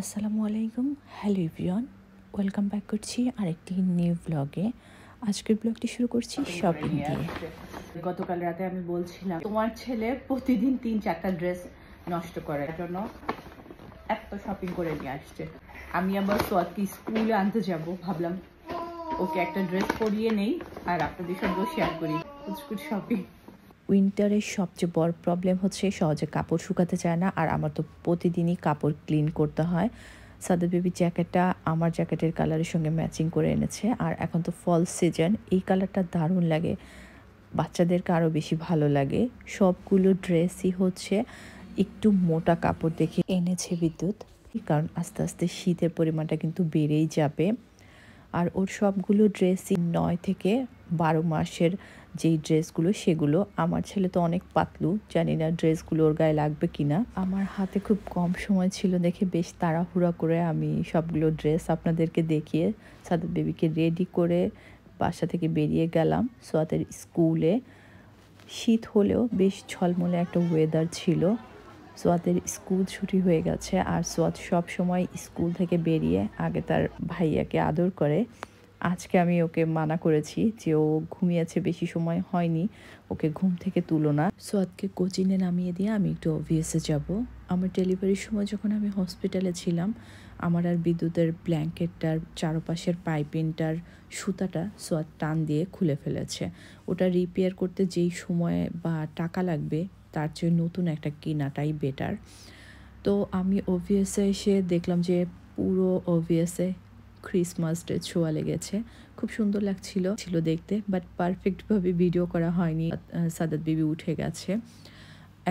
আসসালামু আলাইকুম, hello everyone, welcome back করছি আরেকটি নিউ ব্লগে। আজকের ব্লগটি শুরু করছি শপিং দিয়ে। গতকাল রাতে আমি বলছিলাম তোমার ছেলে প্রতিদিন 3-4টা ড্রেস নষ্ট করার জন্য এত শপিং করে নিয়ে আসছে। আমি আবার সোয়াদকে স্কুলে আনতে যাব, ভাবলাম ওকে একটা ড্রেস পরিয়ে নেই আর আপনাদের সঙ্গে শেয়ার করি কুচকুচ শপিং। উইন্টারের সবচেয়ে বড় প্রবলেম হচ্ছে সহজে কাপড় শুকাতে চায় না, আর আমার তো প্রতিদিনই কাপড় ক্লিন করতে হয়। সাদা বেবির জ্যাকেটটা আমার জ্যাকেটের কালারের সঙ্গে ম্যাচিং করে এনেছে, আর এখন তো ফল সিজন, এই কালারটা দারুণ লাগে, বাচ্চাদেরকে আরও বেশি ভালো লাগে। সবগুলো ড্রেসই হচ্ছে একটু মোটা কাপড় দেখে এনেছে বিদ্যুৎ, কারণ আস্তে আস্তে শীতের পরিমাণটা কিন্তু বেড়েই যাবে। আর ওর সবগুলো ড্রেসই 9 থেকে 12 মাসের যেই ড্রেসগুলো সেগুলো। আমার ছেলে তো অনেক পাতলু, জানি না ড্রেসগুলো ওর গায়ে লাগবে কিনা। আমার হাতে খুব কম সময় ছিল দেখে বেশ তাড়াহুড়া করে আমি সবগুলো ড্রেস আপনাদেরকে দেখিয়ে সাদাত বেবিকে রেডি করে বাসা থেকে বেরিয়ে গেলাম সোয়াতের স্কুলে। শীত হলেও বেশ ঝলমলে একটা ওয়েদার ছিল। সোয়াতের স্কুল ছুটি হয়ে গেছে, আর সোয়াত সব সময় স্কুল থেকে বেরিয়ে আগে তার ভাইয়াকে আদর করে। আজকে আমি ওকে মানা করেছি যে ও ঘুমিয়েছে, বেশি সময় হয়নি, ওকে ঘুম থেকে তুলো না। সোয়াতকে কোচিংয়ে নামিয়ে দিয়ে আমি একটু অভিয়াসে যাব। আমার ডেলিভারির সময় যখন আমি হসপিটালে ছিলাম, আমার আর বিদ্যুতের ব্ল্যাঙ্কেটটার চারপাশের পাইপিংটার সুতাটা সোয়াত টান দিয়ে খুলে ফেলেছে। ওটা রিপেয়ার করতে যেই সময় বা টাকা লাগবে তার চেয়ে নতুন একটা কেনাটাই বেটার। তো আমি ওভিএসে এসে দেখলাম যে পুরো ওভিএসে ক্রিসমাস ডে ছোঁয়া লেগেছে, খুব সুন্দর লাগছিল দেখতে, বাট পারফেক্টভাবে ভিডিও করা হয়নি। সাদাত বেবি উঠে গেছে।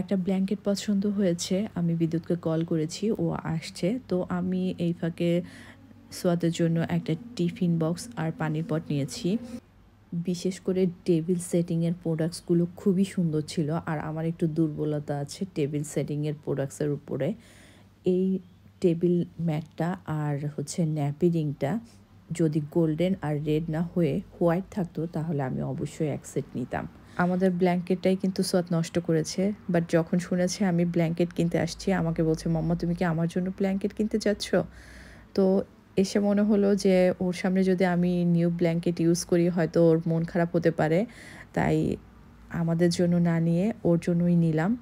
একটা ব্ল্যাঙ্কেট পছন্দ হয়েছে, আমি বিদ্যুৎকে কল করেছি, ও আসছে। তো আমি এই ফাঁকে সোয়াতের জন্য একটা টিফিন বক্স আর পানির পট নিয়েছি। বিশেষ করে টেবিল সেটিংয়ের প্রোডাক্টসগুলো খুবই সুন্দর ছিল, আর আমার একটু দুর্বলতা আছে টেবিল সেটিংয়ের প্রোডাক্টসের উপরে। এই টেবিল ম্যাটটা আর হচ্ছে ন্যাপি রিংটা যদি গোল্ডেন আর রেড না হয়ে হোয়াইট থাকতো তাহলে আমি অবশ্যই এক সেট নিতাম। আমাদের ব্ল্যাঙ্কেটটাই কিন্তু সোয়াত নষ্ট করেছে, বাট যখন শুনেছে আমি ব্ল্যাঙ্কেট কিনতে আসছি আমাকে বলছে, মাম্মা তুমি কি আমার জন্য ব্ল্যাঙ্কেট কিনতে যাচ্ছ? তো এসে মনে হলো যে ওর সামনে যদি আমি নিউ ব্ল্যাঙ্কেট ইউজ করি হয়তো ওর মন খারাপ হতে পারে, তাই আমাদের জন্য না নিয়ে ওর জন্যই নিলাম।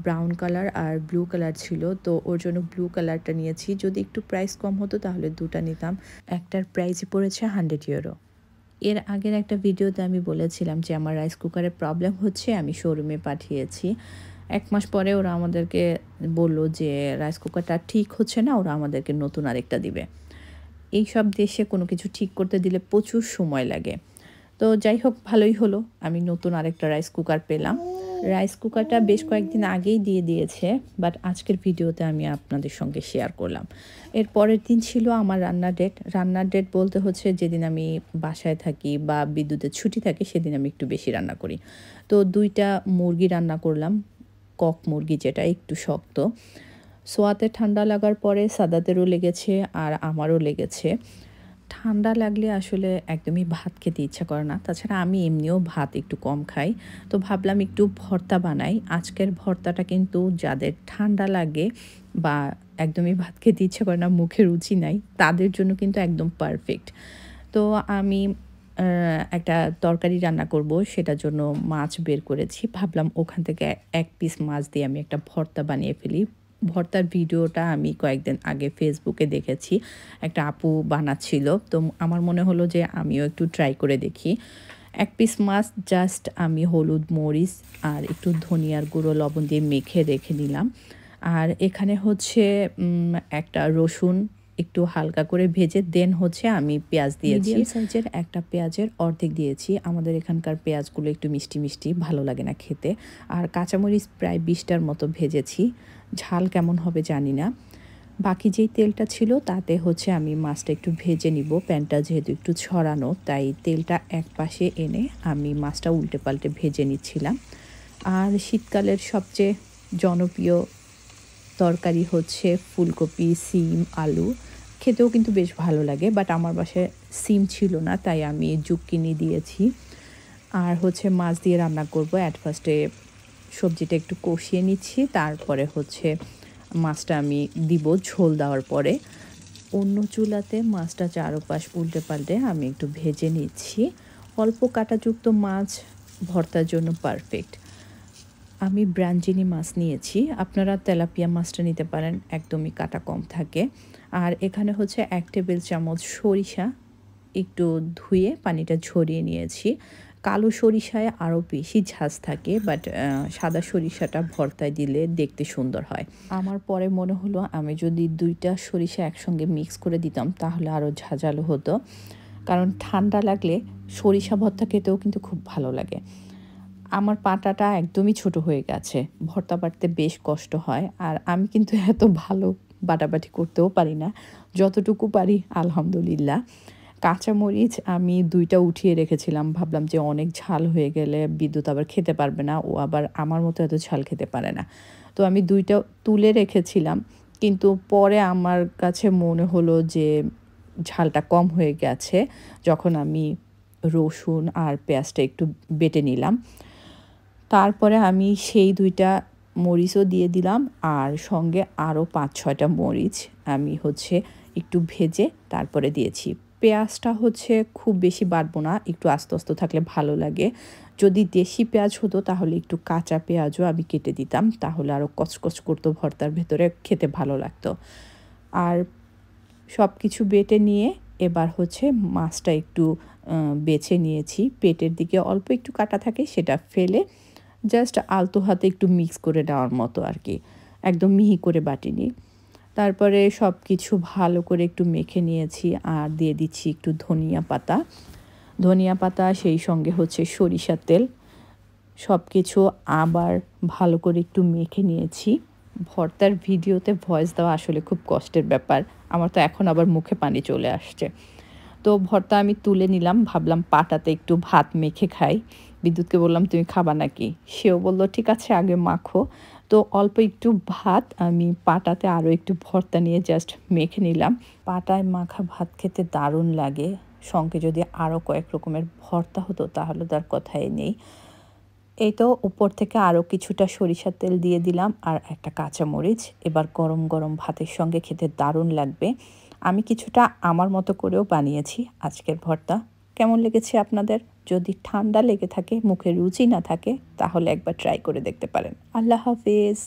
ব্রাউন কালার আর ব্লু কালার ছিল, তো ওর জন্য ব্লু কালারটা নিয়েছি। যদি একটু প্রাইস কম হতো তাহলে দুটা নিতাম। একটার প্রাইসই পড়েছে 100 ইউরো। এর আগের একটা ভিডিওতে আমি বলেছিলাম যে আমার রাইস কুকারের প্রবলেম হচ্ছে, আমি শোরুমে পাঠিয়েছি। 1 মাস পরে ওরা আমাদেরকে বলল যে রাইস কুকারটা ঠিক হচ্ছে না, ওরা আমাদেরকে নতুন আরেকটা দিবে। এই সব দেশে কোনো কিছু ঠিক করতে দিলে প্রচুর সময় লাগে। তো যাই হোক, ভালোই হলো, আমি নতুন আরেকটা রাইস কুকার পেলাম। রাইস কুকারটা বেশ কয়েকদিন আগেই দিয়ে দিয়েছে, বাট আজকের ভিডিওতে আমি আপনাদের সঙ্গে শেয়ার করলাম। এর পরের দিন ছিল আমার রান্নার ডেট বলতে হচ্ছে যেদিন আমি বাসায় থাকি বা বিদ্যুতের ছুটি থাকে সেদিন আমি একটু বেশি রান্না করি। তো 2টা মুরগি রান্না করলাম, কক মুরগি যেটা একটু শক্ত। সোয়াতে ঠান্ডা লাগার পরে সাদাতেরও লেগেছে আর আমারও লেগেছে। ঠান্ডা লাগলে আসলে একদমই ভাত খেতে ইচ্ছা করে না, তাছাড়া আমি এমনিও ভাত একটু কম খাই। তো ভাবলাম একটু ভর্তা বানাই। আজকের ভর্তাটা কিন্তু যাদের ঠান্ডা লাগে বা একদমই ভাত খেতে ইচ্ছা করে না, মুখে রুচি নাই, তাদের জন্য কিন্তু একদম পারফেক্ট। তো আমি একটা তরকারি রান্না করব, সেটার জন্য মাছ বের করেছি। ভাবলাম ওখান থেকে 1 পিস মাছ দিয়ে আমি একটা ভর্তা বানিয়ে ফেলি। ভর্তার ভিডিওটা আমি কয়েকদিন আগে ফেসবুকে দেখেছি, একটা আপু বানাচ্ছিল, তো আমার মনে হলো যে আমিও একটু ট্রাই করে দেখি। 1 পিস মাছ জাস্ট আমি হলুদ, মরিচ আর একটু ধনিয়ার গুঁড়ো, লবণ দিয়ে মেখে রেখে নিলাম। আর এখানে হচ্ছে একটা রসুন একটু হালকা করে ভেজে দেন হচ্ছে আমি পেঁয়াজ দিয়েছি। মিডিয়াম সাইজের একটা পেঁয়াজের অর্ধেক দিয়েছি। আমাদের এখানকার পেঁয়াজগুলো একটু মিষ্টি মিষ্টি, ভালো লাগে না খেতে। আর কাঁচামরিচ প্রায় 20টার মতো ভেজেছি, ঝাল কেমন হবে জানি না। বাকি যেই তেলটা ছিল তাতে হচ্ছে আমি মাছটা একটু ভেজে নিব। প্যানটা যেহেতু একটু ছড়ানো, তাই তেলটা এক পাশে এনে আমি মাছটা উল্টে পাল্টে ভেজে নিচ্ছিলাম। আর শীতকালের সবচেয়ে জনপ্রিয় তরকারি হচ্ছে ফুলকপি, সিম, আলু। খেতেও কিন্তু বেশ ভালো লাগে, বাট আমার বাসায় সিম ছিল না, তাই আমি জুকিনি দিয়েছি। আর হচ্ছে মাছ দিয়ে রান্না করব। অ্যাট ফার্স্টে সবজিটা একটু কষিয়ে নিচ্ছি, তারপরে হচ্ছে মাছটা আমি দিব ঝোল দেওয়ার পরে। অন্য চুলাতে মাছটা চারপাশ উল্টে পাল্টে আমি একটু ভেজে নিচ্ছি। অল্প কাঁটাযুক্ত মাছ ভর্তার জন্য পারফেক্ট। আমি ব্রাঞ্জিনি মাছ নিয়েছি, আপনারা তেলাপিয়া মাছটা নিতে পারেন, একদমই কাঁটা কম থাকে। আর এখানে হচ্ছে 1 টেবিল চামচ সরিষা একটু ধুয়ে পানিটা ঝরিয়ে নিয়েছি। কালো সরিষায় আরও বেশি ঝাঁজ থাকে, বাট সাদা সরিষাটা ভর্তায় দিলে দেখতে সুন্দর হয়। আমার পরে মনে হলো আমি যদি 2টা সরিষা একসঙ্গে মিক্স করে দিতাম তাহলে আরও ঝাঁঝালো হতো, কারণ ঠান্ডা লাগলে সরিষা ভর্তা খেতেও কিন্তু খুব ভালো লাগে। আমার পাটাটা একদমই ছোট হয়ে গেছে, ভর্তা বাটতে বেশ কষ্ট হয়। আর আমি কিন্তু এত ভালো বাটাবাটি করতেও পারি না, যতটুকু পারি আলহামদুলিল্লাহ। কাঁচামরিচ আমি 2টা উঠিয়ে রেখেছিলাম, ভাবলাম যে অনেক ঝাল হয়ে গেলে বিদ্যুৎ আবার খেতে পারবে না, ও আবার আমার মতো এত ঝাল খেতে পারে না। তো আমি 2টা তুলে রেখেছিলাম, কিন্তু পরে আমার কাছে মনে হলো যে ঝালটা কম হয়ে গেছে যখন আমি রসুন আর পেঁয়াজটা একটু বেটে নিলাম। তারপরে আমি সেই 2টা মরিচও দিয়ে দিলাম, আর সঙ্গে আরও 5-6টা মরিচ আমি হচ্ছে একটু ভেজে তারপরে দিয়েছি। পেঁয়াজটা হচ্ছে খুব বেশি বাটবো না, একটু আস্তে আস্তে থাকলে ভালো লাগে। যদি দেশি পেঁয়াজ হতো তাহলে একটু কাঁচা পেঁয়াজও আমি কেটে দিতাম, তাহলে আরও কচকচ করতো, ভর্তার ভেতরে খেতে ভালো লাগতো। আর সব কিছু বেটে নিয়ে এবার হচ্ছে মাছটা একটু বেছে নিয়েছি। পেটের দিকে অল্প একটু কাটা থাকে, সেটা ফেলে জাস্ট আলতো হাতে একটু মিক্স করে দেওয়ার মতো আর কি, একদম মিহি করে বাটিনি। তারপরে সব কিছু ভালো করে একটু মেখে নিয়েছি, আর দিয়ে দিচ্ছি একটু ধনিয়া পাতা, সেই সঙ্গে হচ্ছে সরিষার তেল। সব কিছু আবার ভালো করে একটু মেখে নিয়েছি। ভর্তার ভিডিওতে ভয়েস দেওয়া আসলে খুব কষ্টের ব্যাপার, আমার তো এখন আবার মুখে পানি চলে আসছে। তো ভর্তা আমি তুলে নিলাম, ভাবলাম পাটাতে একটু ভাত মেখে খাই। বিদ্যুৎকে বললাম তুমি খাবা নাকি, সেও বলল ঠিক আছে আগে মাখো। তো অল্প একটু ভাত আমি পাটাতে আরও একটু ভর্তা নিয়ে জাস্ট মেখে নিলাম। পাটায় মাখা ভাত খেতে দারুণ লাগে, সঙ্গে যদি আরও কয়েক রকমের ভর্তা হতো তাহলে তার কথাই নেই। এই তো উপর থেকে আরও কিছুটা সরিষার তেল দিয়ে দিলাম, আর একটা কাঁচামরিচ। এবার গরম গরম ভাতের সঙ্গে খেতে দারুণ লাগবে। আমি কিছুটা আমার মতো করেও বানিয়েছি আজকের ভর্তা। কেমন লেগেছে আপনাদের? যদি ঠান্ডা লেগে থাকে, মুখে রুচি না থাকে, তাহলে একবার ট্রাই করে দেখতে পারেন। আল্লাহ হাফেজ।